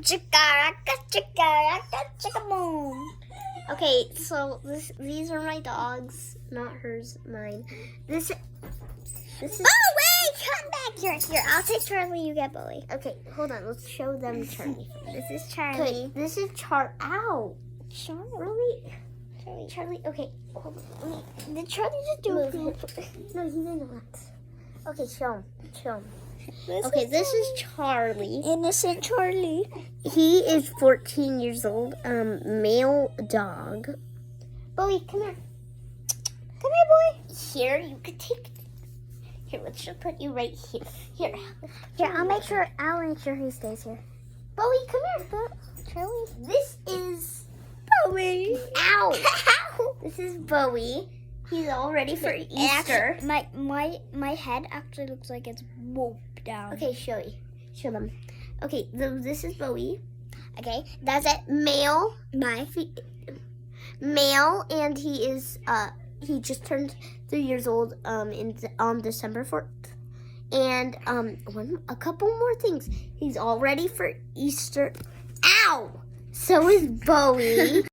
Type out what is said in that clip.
chicka boom. Okay, so these are my dogs, not hers, mine. This is. Bowie, come back here. Here, I'll take Charlie. You get Bowie. Okay, hold on. Let's show them Charlie. This is Charlie. Okay, this is Ow, Charlie. really? Charlie. Okay, hold on. Did Charlie just do it? No, he did not. Okay, show him. This is Charlie. Innocent Charlie. He is 14 years old. Male dog. Bowie, come here. Come here, boy. Here, you could take. Here, let's just put you right here. Here. I'll make sure he stays here. Bowie, come here. Charlie. This is Bowie. Ow. This is Bowie. He's all ready for Easter. Actually, my head actually looks like it's whooped down. Okay, show them. Okay, this is Bowie. Okay, that's it. Male, and he is he just turned 3 years old on December 4th. And a couple more things. He's all ready for Easter. Ow! So is Bowie.